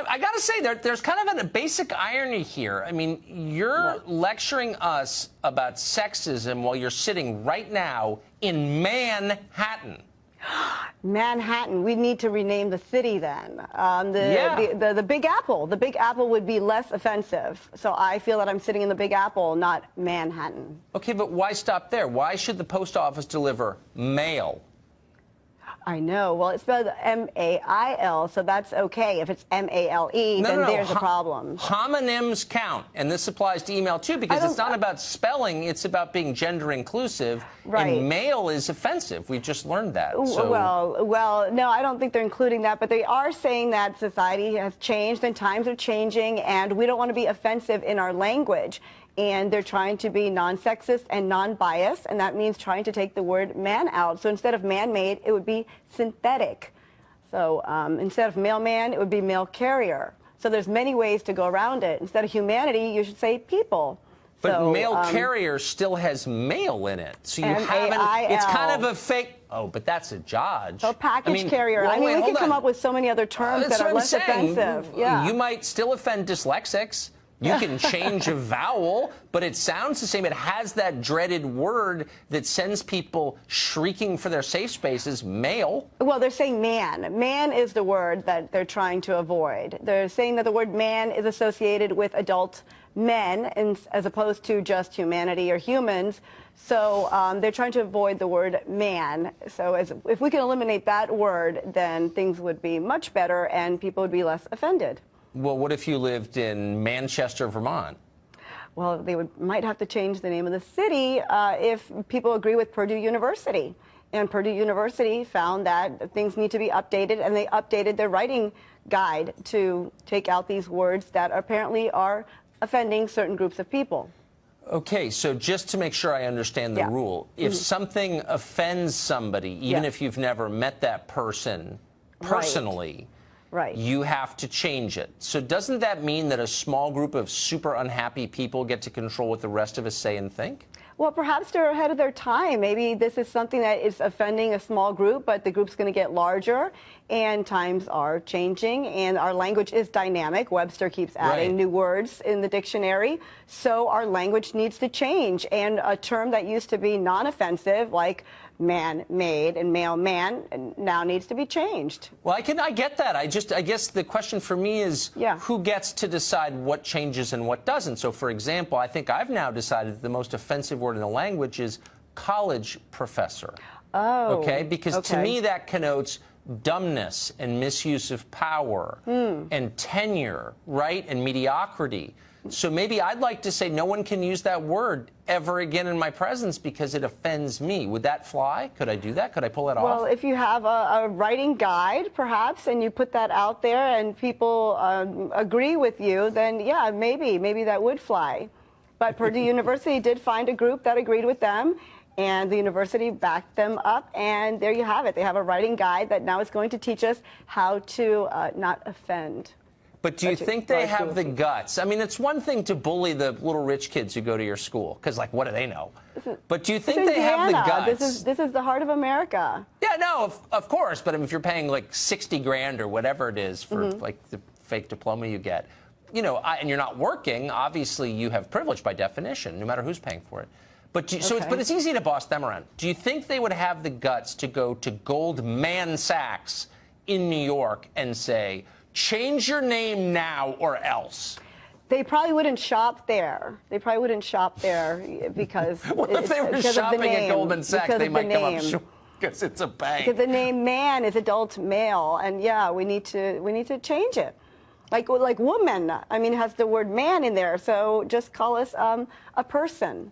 I got to say, there's kind of a basic irony here. I mean, you're lecturing us about sexism while you're sitting right now in Manhattan. Manhattan. We need to rename the city then. The Big Apple. The Big Apple would be less offensive. So I feel that I'm sitting in the Big Apple, not Manhattan. Okay, but why stop there? Why should the post office deliver mail? I know. Well, it's spelled M-A-I-L, so that's okay. If it's M-A-L-E, then there's a problem. Homonyms count, and this applies to email too, because it's not about spelling, it's about being gender inclusive. Right. And mail is offensive. We just learned that. So. Well, no, I don't think they're including that, but they are saying that society has changed and times are changing, and we don't want to be offensive in our language. And they're trying to be non-sexist and non-biased, and that means trying to take the word man out. So instead of man-made, it would be synthetic. So instead of mailman, it would be mail carrier. So there's many ways to go around it. Instead of humanity, you should say people. But mail carrier still has mail in it. So you haven't, it's kind of a fake. Oh, but that's a Dodge. Oh, package carrier. Well, we can come up with so many other terms that are less offensive. Yeah. You might still offend dyslexics. You can change a vowel, but it sounds the same. It has that dreaded word that sends people shrieking for their safe spaces, mail. Well, they're saying man. Man is the word that they're trying to avoid. They're saying that the word man is associated with adult men as opposed to just humanity or humans. So they're trying to avoid the word man. So if we can eliminate that word, then things would be much better and people would be less offended. Well, what if you lived in Manchester, Vermont? Well, they might have to change the name of the city if people agree with Purdue University. And Purdue University found that things need to be updated, and they updated their writing guide to take out these words that apparently are offending certain groups of people. Okay, so just to make sure I understand the rule, if something offends somebody, even if you've never met that person personally, you have to change it. So doesn't that mean that a small group of super unhappy people get to control what the rest of us say and think? Well, perhaps they're ahead of their time. Maybe this is something that is offending a small group, but the group's going to get larger, and times are changing, and our language is dynamic. Webster keeps adding new words in the dictionary, so our language needs to change. And a term that used to be non-offensive, like man-made and mailman, now needs to be changed. Well, I get that. I guess the question for me is who gets to decide what changes and what doesn't? So, for example, I think I've now decided that the most offensive word in the language is college professor. Oh. Okay? Because to me that connotes dumbness and misuse of power and tenure, right? And mediocrity. So maybe I'd like to say no one can use that word ever again in my presence because it offends me. Would that fly? Could I do that? Could I pull that off? Well, if you have a writing guide, perhaps, and you put that out there and people agree with you, then yeah, maybe that would fly. But Purdue University did find a group that agreed with them, and the university backed them up, and there you have it. They have a writing guide that now is going to teach us how to not offend. But do you think they have the guts? I mean, it's one thing to bully the little rich kids who go to your school, because, like, what do they know? But do you think they have the guts? This is the heart of America. Yeah, no, of course. But if you're paying, like, 60 grand or whatever it is for, like, the fake diploma you get, you know, and you're not working, obviously you have privilege by definition, no matter who's paying for it. But but it's easy to boss them around. Do you think they would have the guts to go to Goldman Sachs in New York and say, change your name now or else? They probably wouldn't shop there. They probably wouldn't shop there because what if they were shopping at Goldman Sachs? They might come up short because it's a bank. Because the name man is adult male, and yeah, we need to change it. Like woman, I mean, it has the word man in there, so just call us a person.